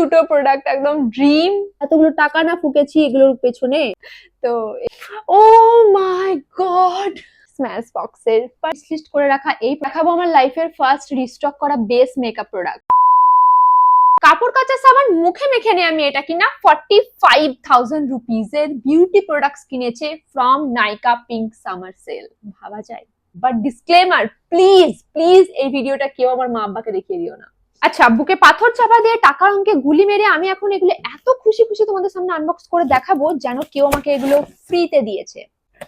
দুটো প্রোডাক্ট একদম ড্রিম। এতগুলো টাকা না ফুকেছি এগুলোর পেছনে। তো ও মাই গড, স্ম্যাশ বক্সের ফার্স্ট লিস্ট করে রাখা এই দেখাবো আমার লাইফের ফার্স্ট রিস্টক করা বেস মেকআপ প্রোডাক্ট। কাপড় কাচা সাবান মুখে মেখে নিয়ে আমি এটা কিনা 45,000 রুপিজের বিউটি প্রোডাক্টস কিনেছে from Nykaa pink summer sell. ভাবা যায়। বাট ডিসক্লেমার, প্লিজ প্লিজ এই ভিডিওটা কেউ আমার মা আব্বাকে দেখিয়ে দিও না। আচ্ছা, বুকে পাথর চাপা দিয়ে টাকার অঙ্কে গুলি মেরে আমি এখন এগুলো এত খুশি খুশি তোমাদের সামনে আনবক্স করে দেখাবো যেন কেউ আমাকে এগুলো ফ্রিতে দিয়েছে।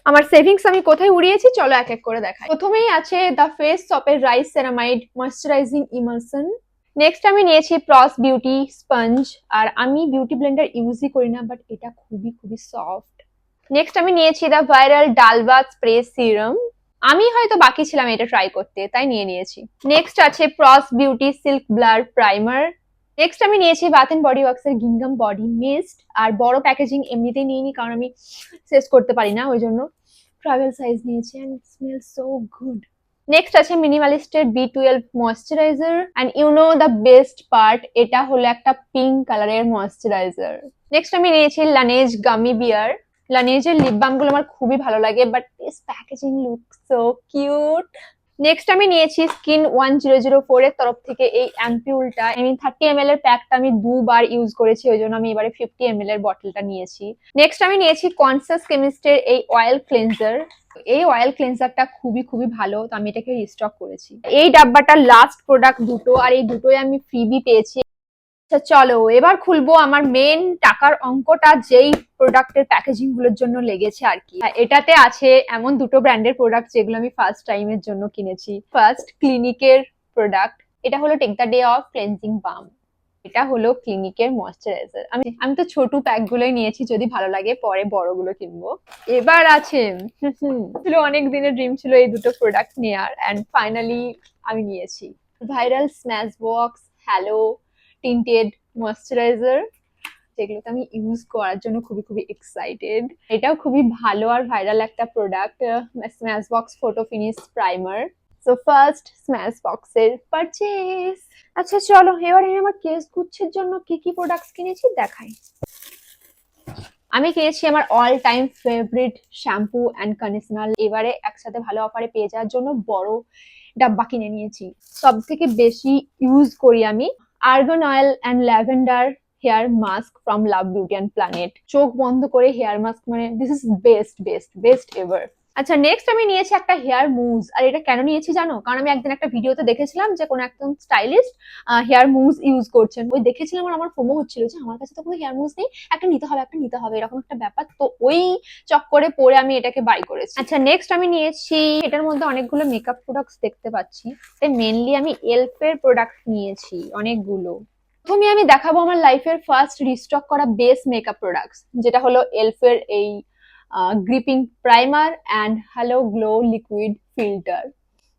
আমার সেভিংস আমি কোথায় উড়িয়েছি চলো এক এক করে দেখাই। প্রথমেই আছে দ্য ফেস শপের rice ceramide moisturising emulsion. Next আমি নিয়েছি প্রস বিউটি স্পঞ্জ, আর আমি বিউটি ব্লেন্ডার ইউজই করি না, বাট এটা খুবই খুবই সফট। নেক্সট আমি নিয়েছি দ্য ভাইরাল ডালবাথ স্প্রে সিরাম। আমি হয়তো বাকি ছিলাম এটা ট্রাই করতে, তাই নিয়েছি। নেক্সট আছে pros beauty silk blur primer. Next আমি নিয়েছি বাথ এন্ড বডি ওয়ার্কস এর গিঙ্গাম বডি মিস্ট, আর বড় প্যাকেজিং এমনিতেই নিইনি কারণ আমি শেষ করতে পারি না, ওই জন্য ট্রাভেল সাইজ নিয়েছি and it smells so good. Next আছে মিনিমালিস্টের B12 moisturizer, and you know the best part, এটা হলো একটা পিঙ্ক কালারের ময়েশ্চারাইজার। নেক্সট আমি নিয়েছি লানেজ গামি বিয়ার। লানেজের লিপ বাম গুলো আমার খুবই ভালো লাগে, but this packaging look so cute. Next আমি নিয়েছি স্কিন 1004 এর তরফ থেকে এই অ্যাম্পিউলটা। আমি 30 ml এর প্যাকটা আমি দুবার ইউজ করেছি, ওই জন্য আমি এবারে 50 ml এর বটলটা নিয়েছি। নেক্সট আমি নিয়েছি কনসাস কেমিস্টের এই অয়েল ক্লেন্সার। এই অয়েল ক্লেন্সারটা খুবই খুবই ভালো, তো আমি এটাকে রিস্টক করেছি। এই ডাব্বাটার লাস্ট প্রোডাক্ট দুটো, আর এই দুটোই আমি ফ্রিবি পেয়েছি। আচ্ছা চলো এবার খুলবো আমার মেন টাকার অঙ্কটা, যেই প্রোডাক্টের প্যাকেজিং গুলোর জন্য লেগেছে আর কি। এটাতে আছে এমন দুটো ব্র্যান্ডের প্রোডাক্ট যেগুলো আমি ফার্স্ট টাইমের জন্য কিনেছি। ফার্স্ট ক্লিনিকের প্রোডাক্ট, এটা হলো take the day off cleansing balm. এটা হলো ক্লিনিকের ময়েশ্চারাইজার। আমি তো ছোট প্যাক গুলোই নিয়েছি, যদি ভালো লাগে পরে বড়গুলো কিনবো। এবার আছে ছিল অনেক দিনের ড্রিম ছিল এই দুটো প্রোডাক্ট নেয়ার, এন্ড ফাইনালি আমি নিয়েছি viral smash box hello tinted moisturiser, যেগুলোকে আমি ইউজ করার জন্য খুবই খুবই এক্সাইটেড। এটাও খুবই ভালো আর ভাইরাল একটা product, smash box photo finish primer. So first smash বক্সের পারচেজ। আচ্ছা চলো এবার আমি আমার কেস গুচ্ছের জন্য কি কি প্রোডাক্টস কিনেছি দেখাই। আমি কিনেছি আমার all time favourite shampoo and conditioner. এবারে একসাথে ভালো অফারে পেয়ে যাওয়ার জন্য বড় ডাব্বা কিনে নিয়েছি। সব থেকে বেশি ইউজ করি আমি argan oil and lavender hair mask from love beauty and planet. চোখ বন্ধ করে হেয়ার মাস্ক, মানে this is best best best ever. আচ্ছা নেক্সট আমি নিয়েছি একটা হেয়ার মুজ। আর এটা কেন নিয়েছি জানো? কারণ আমি একদিন একটা ভিডিওতে দেখেছিলাম যে কোনো একজন স্টাইলিস্ট হেয়ার মুজ ইউজ করছেন, ওই দেখেছিলাম আর আমার ফোমো হচ্ছিল যে আমার কাছে তো কোনো হেয়ার মুজ নেই, একটা নিতে হবে একটা নিতে হবে, এরকম একটা ব্যাপার। তো ওই চক্করে পরে আমি এটাকে বাই করেছি। আচ্ছা নেক্সট আমি নিয়েছি, এটার মধ্যে অনেকগুলো মেকআপ প্রোডাক্টস দেখতে পাচ্ছি, মেনলি আমি এলফের প্রোডাক্ট নিয়েছি অনেকগুলো। প্রথমে আমি দেখাবো আমার লাইফের ফার্স্ট রিস্টক করা বেস মেকআপ প্রোডাক্টস, যেটা হলো এলফের এই gripping primer and hello glow liquid filter,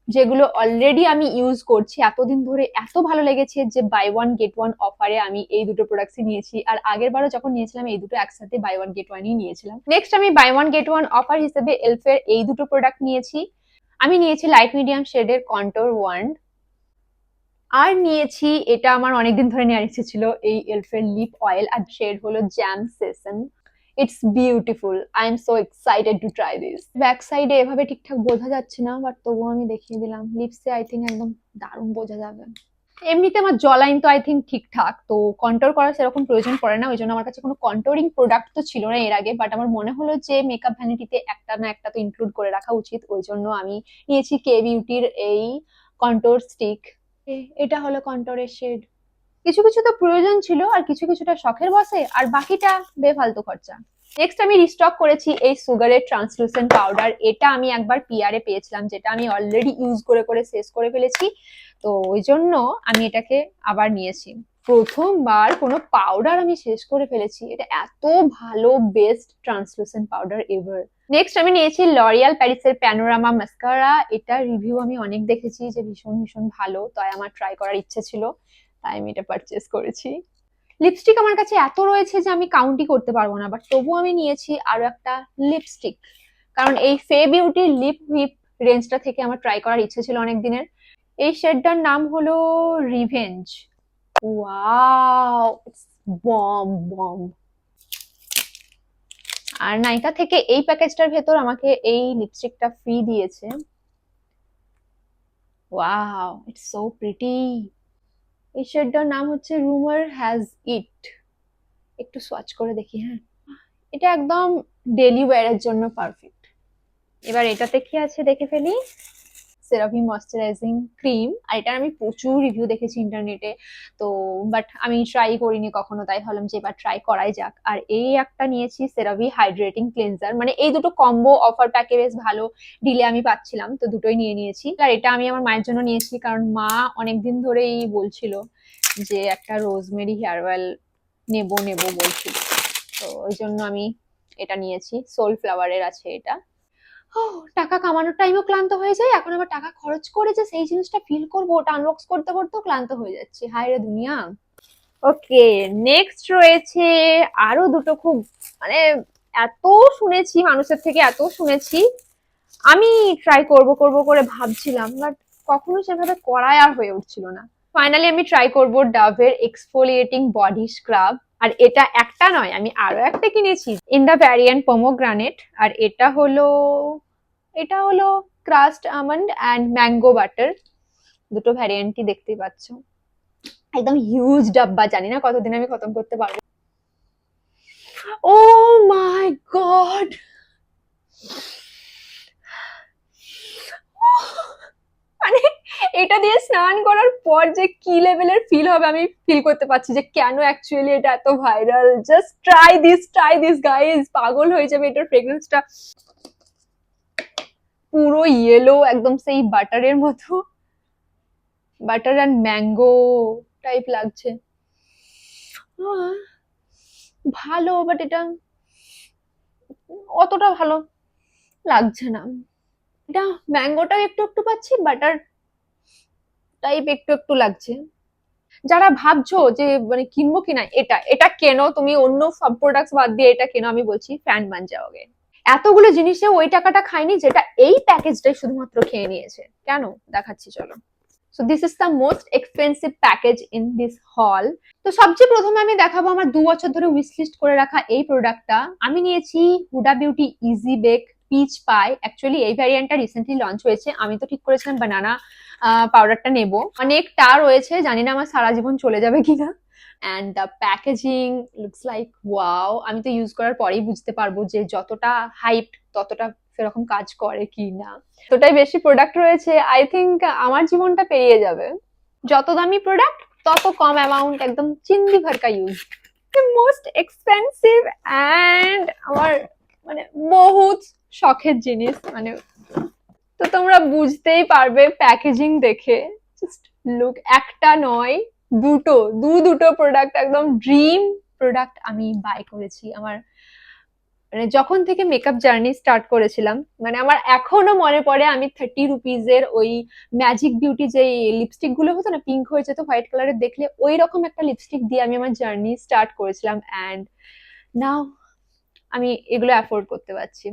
যেগুলো অলরেডি আমি ইউজ করছি এতদিন ধরে, এত ভালো লেগেছে যে বাই ওয়ান গেট ওয়ান অফারে আমি এই দুটো প্রোডাক্টসই নিয়েছি। আর আগের বারও যখন নিয়েছিলাম এই দুটো একসাথে বাই ওয়ান গেট ওয়ানই নিয়েছিলাম। নেক্সট আমি buy one get one offer হিসেবে এলফের এই দুটো প্রোডাক্ট নিয়েছি। আমি নিয়েছি লাইট মিডিয়াম শেডের কন্ট্যুর ওয়ান্ড, আর নিয়েছি এটা আমার অনেকদিন ধরে নেওয়ার ইচ্ছে ছিল এই এলফের লিপ অয়েল, আর শেড হলো jam session. It's beautiful, I am so excited to try this. Back সাইডে এভাবে ঠিকঠাক বোঝা যাচ্ছে না, বাট তবুও আমি দেখিয়ে দিলাম। লিপসে আই থিঙ্ক একদম দারুণ বোঝা যাবে। এমনিতে আমার জলাইন তো আই থিঙ্ক ঠিকঠাক, তো কন্ট্রোল করার সেরকম প্রয়োজন পড়ে না, ওই জন্য আমার কাছে কোনো কন্ট্রোলিং প্রোডাক্ট তো ছিল না এর আগে, বাট আমার মনে হলো যে মেকআপ ভ্যানিটিতে একটা না একটা তো ইনক্লুড করে রাখা উচিত, ওই জন্য আমি নিয়েছি কে বিউটির এই কন্ট্রোর স্টিক। এটা হলো কন্ট্রোরের শেড। কিছু কিছু তো প্রয়োজন ছিল আর কিছু কিছুটা শখের বসে, আর বাকিটা বেফালতু খরচা। নেক্সট আমি রিস্টক করেছি এই সুগারের ট্রান্সলুসেন্ট পাউডার। এটা আমি একবার পিআরে পেয়েছিলাম, যেটা আমি অলরেডি ইউজ করে করে শেষ করে ফেলেছি, তো ওই জন্য আমি এটাকে আবার নিয়েছি। প্রথমবার কোনো পাউডার আমি শেষ করে ফেলেছি, এটা এত ভালো, best translucent powder ever. Next আমি নিয়েছি লরিয়াল প্যারিসের প্যানোরামা মাস্কারা। এটা রিভিউ আমি অনেক দেখেছি যে ভীষণ ভীষণ ভালো, তাই আমার ট্রাই করার ইচ্ছে ছিল, তাই আমি এটা পারচেস করেছি। লিপস্টিক আমার কাছে এত রয়েছে যে আমি কাউন্টই করতে পারবো না, বাট তবু আমি নিয়েছি আরো একটা লিপস্টিক, কারণ এই ফে বিউটির লিপ হুইপ রেঞ্জটা থেকে আমার ট্রাই করার ইচ্ছে ছিল অনেক দিনের। এই শেডটার নাম হলো revenge. Wow, it's bomb bomb. আর নাইকা থেকে এই প্যাকেজটার ভেতর আমাকে এই লিপস্টিকটা ফ্রি দিয়েছে। Wow, it's so pretty. এই শেডটার নাম হচ্ছে রুমার হ্যাজ ইট। একটু সোয়াচ করে দেখি। হ্যাঁ, এটা একদম ডেলি ওয়্যারের জন্য পারফেক্ট। এবার এটাতে কি আছে দেখে ফেলি। সেরাভি ময়শ্চারাইজিং ক্রিম, আর এটার আমি প্রচুর রিভিউ দেখেছি ইন্টারনেটে, তো বাট আমি ট্রাই করিনি কখনো, তাই ভাবলাম যে এবার ট্রাই করাই যাক। আর এই একটা নিয়েছি সেরাভি হাইড্রেটিং ক্লিনজার, মানে এই দুটো কম্বো অফার প্যাকে বেশ ভালো ডিলে আমি পাচ্ছিলাম, তো দুটোই নিয়ে নিয়েছি। আর এটা আমি আমার মায়ের জন্য নিয়েছি, কারণ মা অনেকদিন ধরেই বলছিল যে একটা রোজমেরি হেয়ার অয়েল নেবো নেবো বলছিল, তো ওই জন্য আমি এটা নিয়েছি। সোল ফ্লাওয়ারের আছে এটা। টাকা কামানোর টাইমও ক্লান্ত হয়ে যায়, এখন আবার টাকা খরচ করে যে সেই জিনিসটা ফিল করবো, ওটা আনবক্স করতে করতেও ক্লান্ত হয়ে যাচ্ছে। হায় রে দুনিয়া। ওকে, নেক্সট রয়েছে আরো দুটো খুব, মানে এত শুনেছি মানুষের থেকে, এত শুনেছি, আমি ট্রাই করব করব করে ভাবছিলাম, বাট কখনো সেভাবে করাই আর হয়ে উঠছিল না। ফাইনালি আমি ট্রাই করব ডাভের এক্সফোলিয়েটিং বডি স্ক্রাব। আর এটা একটা নয়, আমি আরো একটা কিনেছি ইন দা ভ্যারিয়েন্ট পোমোগ্রানেট। আর এটা হলো crust almond and mango butter. দুটো ভ্যারিয়েন্টই দেখতেই পাচ্ছ। একদম হিউজ ডাব্বা, জানি না কতদিন আমি খতম করতে পারবো। ও মাই গড, মানে এটা দিয়ে স্নান করার পর যে কি লেভেলের ফিল হবে আমি ফিল করতে পারছি, যে কেন অ্যাকচুয়ালি এটা এত viral. Just try this guys, পাগল হয়ে যাবে এটার ফ্রেগ্রেন্সটা। পুরো ইয়েলো, একদম সেই বাটারের মতো, বাটার অ্যান্ড ম্যাঙ্গো টাইপ লাগছে। ভালো, বাট এটা অতটা ভালো লাগছে না। এটা ম্যাঙ্গোটা একটু একটু পাচ্ছি, বাটার টাইপ একটু একটু লাগছে। যারা ভাবছো যে মানে কিনবো কিনা, এটা এটা কেনো, তুমি অন্য সব প্রোডাক্টস বাদ দিয়ে এটা কেনো, আমি বলছি ফ্যান মান যাওগে। এতগুলো জিনিসে ওই টাকাটা খায়নি যেটা এই প্যাকেজটাই শুধুমাত্র খেয়ে নিয়েছে। কেন দেখাচ্ছি চলো। So this is the most expensive package in this হল। তো সবচেয়ে প্রথমে আমি দেখাবো আমার 2 বছর ধরে উইশ লিস্ট করে রাখা এই প্রোডাক্টটা। আমি নিয়েছি Huda beauty easy bake peach pie. Actually এই ভ্যারিয়েন্টটা রিসেন্টলি লঞ্চ হয়েছে, আমি তো ঠিক করেছিলাম বানানা পাউডারটা নেব। অনেকটা রয়েছে, জানি না আমার সারা জীবন চলে যাবে কিনা। And the packaging looks like wow. আমি তো ইউজ করার পরেই বুঝতে পারবো যে যতটা হাইপ ততটা সেরকম কাজ করে কি না। যতটাই বেশি প্রোডাক্ট রয়েছে, আই থিঙ্ক আমার জীবনটা পেরিয়ে যাবে। যত দামি প্রোডাক্ট তত কম অ্যামাউন্ট, একদম Sindri ভরকা use. Most expensive and আমার মানে বহুত শখের জিনিস, মানে তো তোমরা বুঝতেই পারবে প্যাকেজিং দেখে। জাস্ট লুক, একটা নয় দুটো প্রোডাক্ট, একদম ড্রিম প্রোডাক্ট আমি বাই করেছি আমার, মানে যখন থেকে মেকআপ জার্নি স্টার্ট করেছিলাম। মানে আমার এখনো মনে পড়ে, আমি 30 রুপিজের ওই ম্যাজিক বিউটি যে লিপস্টিক গুলো হতো না, পিঙ্ক হয়ে যেত হোয়াইট কালারের দেখলে, ওই রকম একটা লিপস্টিক দিয়ে আমি আমার জার্নি স্টার্ট করেছিলাম। অ্যান্ড নাও আমি এগুলো অ্যাফোর্ড করতে পারছি।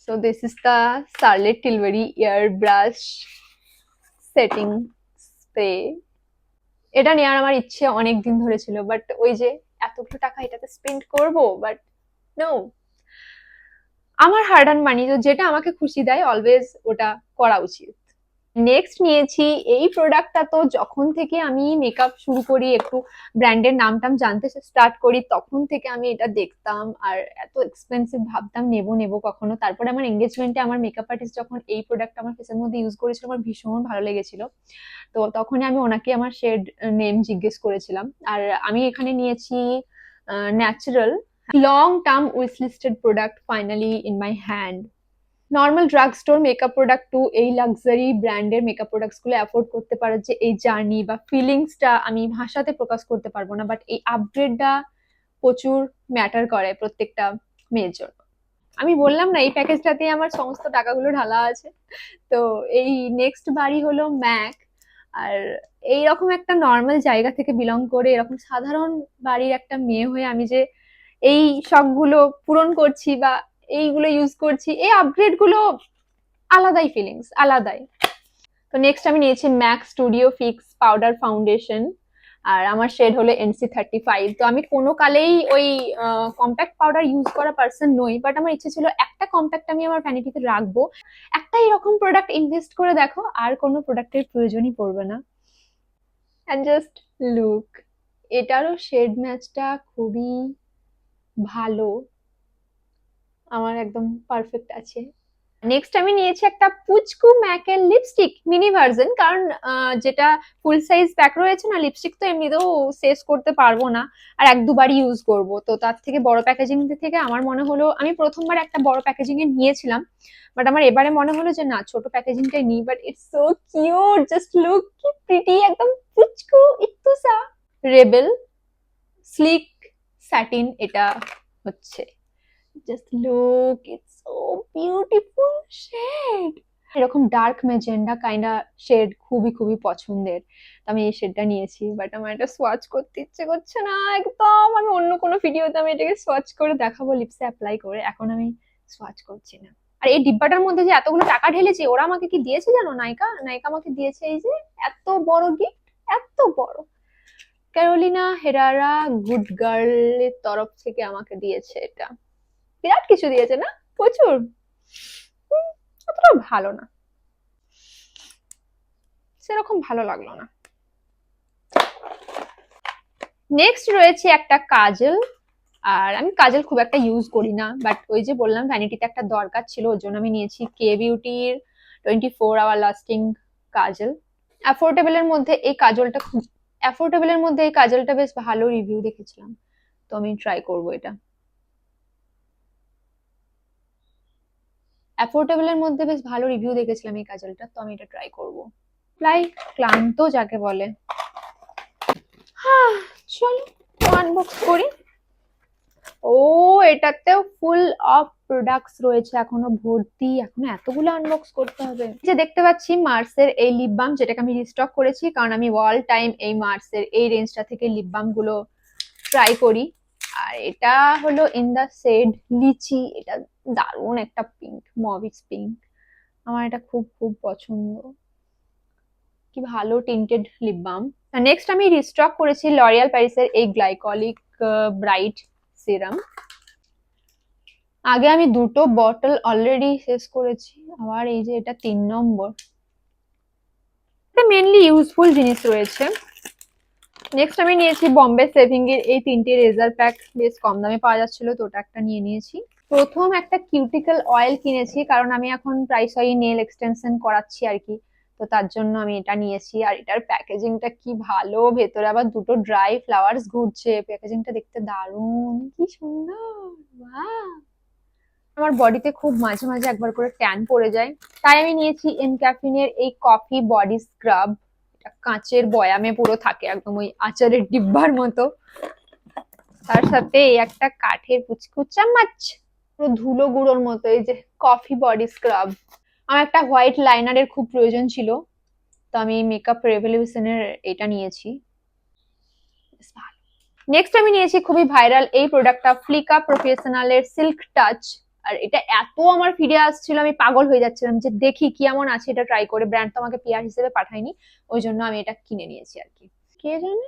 So this is the Charlotte Tilbury airbrush setting spray. এটা নেওয়ার আমার ইচ্ছে অনেক দিন ধরে ছিল, বাট ওই যে এতগুলো টাকা এটাতে স্পেন্ড করবো, বাট নো, আমার হার্ড আর্ন মানি, তো যেটা আমাকে খুশি দেয় অলওয়েজ ওটা করা উচিত। নেক্সট নিয়েছি এই প্রোডাক্টটা। তো যখন থেকে আমি মেকআপ শুরু করি, একটু ব্র্যান্ডের নাম টাম জানতে স্টার্ট করি, তখন থেকে আমি এটা দেখতাম আর এত এক্সপেন্সিভ ভাবতাম নেবো নেবো কখনো। তারপরে আমার এঙ্গেজমেন্টে আমার মেকআপ আর্টিস্ট যখন এই প্রোডাক্ট আমার ফেসের মধ্যে ইউজ করেছিল, আমার ভীষণ ভালো লেগেছিল। তো তখনই আমি ওনাকে আমার শেড নেম জিজ্ঞেস করেছিলাম। আর আমি এখানে নিয়েছি natural long term wish listed product finally in my hand. Normal drug store makeup product to এই লাক্সারি ব্র্যান্ডের মেকআপ প্রোডাক্টস গুলো অ্যাফোর্ড করতে পারার যে এই জার্নি বা ফিলিংসটা আমি ভাষাতে প্রকাশ করতে পারবো না, বাট এই আপগ্রেডটা প্রচুর ম্যাটার করে প্রত্যেকটা মেয়ের জন্য। আমি বললাম না এই প্যাকেজটাতে আমার সমস্ত টাকাগুলো ঢালা আছে। তো এই নেক্সট বাড়ি হলো ম্যাক। আর এইরকম একটা নর্মাল জায়গা থেকে বিলং করে, এরকম সাধারণ বাড়ির একটা মেয়ে হয়ে আমি যে এই শখগুলো পূরণ করছি বা এইগুলো ইউজ করছি, এই আপগ্রেড গুলো আলাদাই ফিলিংস, আলাদাই। তো নেক্সট আমি নিয়েছি MAC studio fix powder foundation. আর আমার শেড হলো NC35। তো আমি কোনো কালেই ওই কম্প্যাক্ট পাউডার ইউজ করা পার্সন নই, বাট আমার ইচ্ছে ছিল একটা কম্প্যাক্ট আমি আমার ভ্যানিটিতে রাখবো। একটা এরকম প্রোডাক্ট ইনভেস্ট করে দেখো, আর কোনো প্রোডাক্টের প্রয়োজনই পড়বে না। অ্যান্ড জাস্ট লুক, এটারও শেড ম্যাচটা খুবই ভালো, আমার একদম পারফেক্ট আছে। নেক্সট আমি নিয়েছি একটা পুচকু ম্যাকের লিপস্টিক মিনি ভার্জন, কারণ যেটা ফুল সাইজ প্যাক রয়েছে না লিপস্টিক, তো এমনিতেও শেষ করতে পারবো না, আর এক দুবারই ইউজ করব। তো তার থেকে বড় প্যাকেজিং থেকে আমার মনে হলো, আমি প্রথমবার একটা বড় প্যাকেজিং এ নিয়েছিলাম, বাট আমার এবারে মনে হলো যে না, ছোট প্যাকেজিংটাই নিই। But it's so cute, just look কি প্রিটি, একদম পুচকু ইত্তুসা। রেবেল স্লিক স্যাটিন এটা হচ্ছে, just look, it's so beautiful shade. এরকম ডার্ক ম্যাজেন্ডা কাইন্ডা শেড খুবই খুবই পছন্দের, আমি এই শেডটা নিয়েছি। বাট আমার এটা সোয়াচ করতে ইচ্ছে করছে না একদম। আমি অন্য কোনো ভিডিওতে আমি এটাকে সোয়াচ করে দেখাবো লিপসে অ্যাপ্লাই করে, এখন আমি সোয়াচ করছি না। আর এই ডিব্বাটার মধ্যে যে এতগুলো টাকা ঢেলেছি, ওরা আমাকে কি দিয়েছে জানো? নায়িকা নায়িকা আমাকে দিয়েছে এই যে এত বড় গিফট, এত বড়। ক্যারোলিনা হেরারা গুড গার্লের তরফ থেকে আমাকে দিয়েছে এটা। বিরাট কিছু দিয়েছে না, প্রচুর। অতটা ভালো না, সেরকম ভালো লাগলো না। নেক্সট রয়েছে একটা কাজল, আর আমি কাজল খুব একটা ইউজ করি না, বাট ওই যে বললাম ভ্যানিটিতে একটা দরকার ছিল, ওর জন্য আমি নিয়েছি কে বিউটির 24 আওয়ার লাস্টিং কাজল। অ্যাফোর্ডেবলের মধ্যে এই কাজলটা খুব অ্যাফোর্ডেবলের মধ্যে এই কাজলটা বেশ ভালো রিভিউ দেখেছিলাম, তো আমি ট্রাই করবো এটা। অ্যাফোর্ডেবলের মধ্যে বেশ ভালো রিভিউ দেখেছিলাম এই কাজলটা, তো আমি এটা ট্রাই করবো। প্রায় ক্লান্ত যাকে বলে। চলো আনবক্স করি। ও, এটাতেও ফুল অফ প্রোডাক্টস রয়েছে, এখনো ভর্তি, এখনো এতগুলো আনবক্স করতে হবে। যে দেখতে পাচ্ছি মার্সের এই লিপ বাম, যেটাকে আমি রিস্টক করেছি, কারণ আমি অল টাইম এই মার্সের এই রেঞ্জটা থেকে লিপ বাম গুলো ট্রাই করি। আর এটা হলো ইন দ্য শেড লিচি, এটা দারুণ একটা পিঙ্ক, মভিস পিঙ্ক, আমার এটা খুব খুব পছন্দ। কি ভালো টিন্টেড লিপ বাম। নেক্সট আমি রিস্টক করেছি লরিয়াল প্যারিসের এই গ্লাইকলিক ব্রাইট সিরাম। আগে আমি দুটো বটল অলরেডি শেষ করেছি, আবার এই যে এটা 3 নম্বর। এটা মেনলি ইউজফুল জিনিস রয়েছে। নেক্সট আমি নিয়েছি বম্বে সেভিং এর এই 3টে রেজার প্যাক, বেশ কম দামে পাওয়া যাচ্ছিল, তো ওটা একটা নিয়ে নিয়েছি। প্রথম একটা কিউটিক্যাল অয়েল কিনেছি, কারণ আমি এখন প্রায়শই নেল এক্সটেনশন করাচ্ছি আর কি, তো তার জন্য আমি এটা নিয়েছি। আর এটার প্যাকেজিংটা কি ভালো, ভেতরে আবার দুটো ড্রাই ফ্লাওয়ার্স ঘুরছে, প্যাকেজিংটা দেখতে দারুণ, কি সুন্দর। বাহ, আমার বডিতে খুব মাঝে মাঝে একবার করে ট্যান পড়ে যায়, তাই আমি নিয়েছি এনক্যাফিনের এই কফি বডি স্ক্রাব। এটা কাঁচের বয়ামে পুরো থাকে, একদম ওই আচারের ডিব্বার মতো। তার সাথে এই একটা কাঠের পুচকু চামচ, পুরো ধুলো গুঁড়োর মতো। এই যে কফি বডি স্ক্রাব। আমার একটা হোয়াইট লাইনারের খুব প্রয়োজন ছিল, তো আমি মেকআপ রেভলিউশনের এটা নিয়েছি। নেক্সট আমি নিয়েছি খুবই ভাইরাল এই প্রোডাক্টটা, ফ্লিকা প্রফেশনালের সিল্ক টাচ। আর এটা এত আমার ফিরে আসছিল, আমি পাগল হয়ে যাচ্ছিলাম যে দেখি কি এমন আছে এটা ট্রাই করে। ব্র্যান্ড তো আমাকে পিআর হিসেবে পাঠায়নি, ওই জন্য আমি এটা কিনে নিয়েছি আর কি। কে জানে,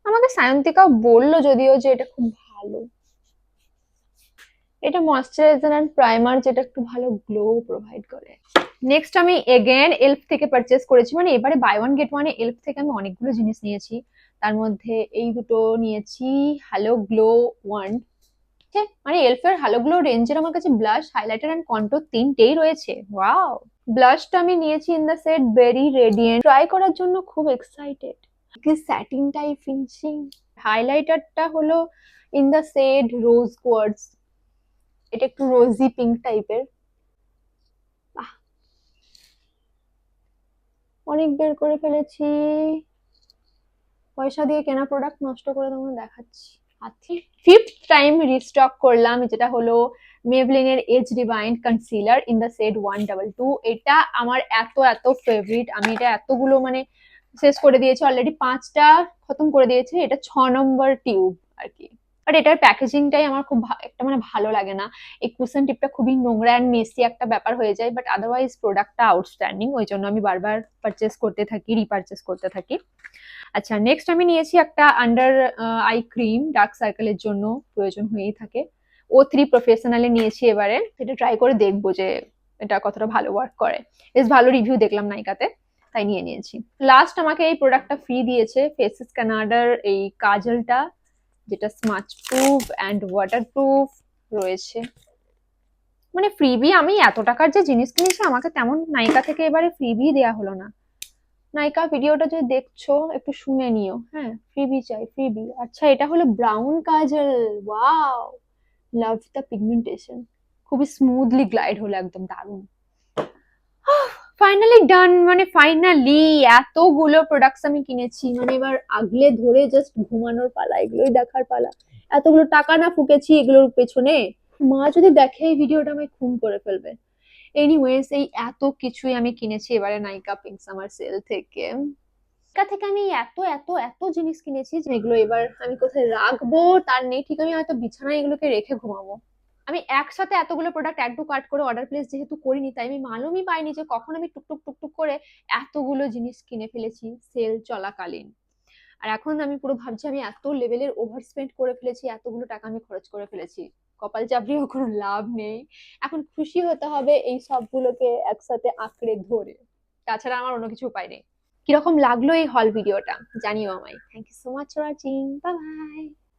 আমাকে সায়ন্তিকাও বললো যদিও যে এটা খুব ভালো। এটা ময়শ্চারাইজার এন্ড প্রাইমার, যেটা একটু ভালো গ্লো প্রোভাইড করে। নেক্সট আমি এগেন এলফ থেকে পারচেস করেছি, মানে এবারে বাই ওয়ান গেট ওয়ানে এলফ থেকে আমি অনেকগুলো জিনিস নিয়েছি। তার মধ্যে এই দুটো নিয়েছি, হ্যালো গ্লো ওয়ান। মানে এলফের হ্যালো গ্লো রেঞ্জের আমার কাছে ব্লাশ, হাইলাইটার এন্ড কন্ট্রোর তিনটেই রয়েছে। ওয়াও। ব্লাশটা আমি নিয়েছি in the set berry radiant, try করার জন্য খুব এক্সাইটেড, কি স্যাটিন টাইপ ফিনিশিং। হাইলাইটারটা হলো in the shade rose quartz, এটা একটু রোজি পিঙ্ক টাইপের। অনেক বের করে ফেলেছি, পয়সা দিয়ে কেনা প্রোডাক্ট নষ্ট করে তোমাকে দেখাচ্ছি। আচ্ছা, ফিফথ টাইম রিস্টক করলাম, যেটা হলো মেবলিনের age divine concealer in the shade 122। এটা আমার এত এত ফেভারিট, আমি এটা এতগুলো মানে শেষ করে দিয়েছি অলরেডি, 5টা খতম করে দিয়েছি। এটা 6 নম্বর টিউব আর কি। বাট এটার প্যাকেজিংটাই আমার খুব একটা মানে ভালো লাগে না। এই কুশন টিপটা খুবই নোংরা অ্যান্ড মেসি একটা ব্যাপার হয়ে যায়, বাট আদারওয়াইজ প্রোডাক্টটা আউটস্ট্যান্ডিং, ওই জন্য আমি বারবার পারচেস করতে থাকি, রিপারচেস করতে থাকি। আচ্ছা, নেক্সট আমি নিয়েছি একটা আন্ডার আই ক্রিম, ডার্ক সার্কেলের জন্য প্রয়োজন হয়েই থাকে। O3 প্রফেশনালে নিয়েছি এবারে, এটা ট্রাই করে দেখবো যে এটা কতটা ভালো ওয়ার্ক করে। বেশ ভালো রিভিউ দেখলাম নাইকাতে, তাই নিয়ে নিয়েছি। লাস্ট আমাকে এই প্রোডাক্টটা ফ্রি দিয়েছে, ফেসেস কানাডার এই কাজলটা, যেটা smudge proof and water proof রয়েছে। মানে ফ্রিবি, আমি এত টাকার যে জিনিস কিনেছি আমাকে তেমন নাইকা থেকে এবারে ফ্রিবি দেয়া হলো না। নাইকা ভিডিওটা যদি দেখছো একটু শুনে নিও, হ্যাঁ ফ্রিবি চাই, ফ্রিবি। আচ্ছা, এটা হলো brown Kajal, wow, love the pigmentation, খুবই স্মুথলি গ্লাইড হলো, একদম দারুণ। ফাইনালি ডান, মানে ফাইনালি এতগুলো প্রোডাক্টস আমি কিনেছি, মানে এবার আগলে ধরে জাস্ট ঘুমানোর পালা, এগুলোই দেখার পালা। এতগুলো টাকা না ফুকেছি এগুলোর পেছনে, মা যদি দেখে এই ভিডিওটা আমায় খুন করে ফেলবে। এনিওয়েজ, এই এত কিছুই আমি কিনেছি এবারে নাইকা পিঙ্ক সামার সেল থেকে। নাইকা থেকে আমি এত এত এত জিনিস কিনেছি যেগুলো এবার আমি কোথায় রাখবো তার নেই ঠিক, আমি হয়তো বিছানায় এগুলোকে রেখে ঘুমাবো। আমি একসাথে এতগুলো প্রোডাক্ট অ্যাড টু কার্ট করে অর্ডার প্লেস যেহেতু করিনি, তাই আমি মালুমই পাইনি যে কখন আমি টুকটুক টুকটুক করে এতগুলো জিনিস কিনে ফেলেছি সেল চলাকালীন। আর এখন আমি পুরো ভাবছি আমি এত লেভেলের ওভার স্পেন্ড করে ফেলেছি, এতগুলো টাকা আমি খরচ করে ফেলেছি, কপাল চাপড়িয়েও কোনো লাভ নেই। এখন খুশি হতে হবে এই সবগুলোকে একসাথে আঁকড়ে ধরে, তাছাড়া আমার অন্য কিছু উপায় নেই। কিরকম লাগলো এই হল ভিডিওটা জানিও আমায়। Thank you so much for watching, bye by.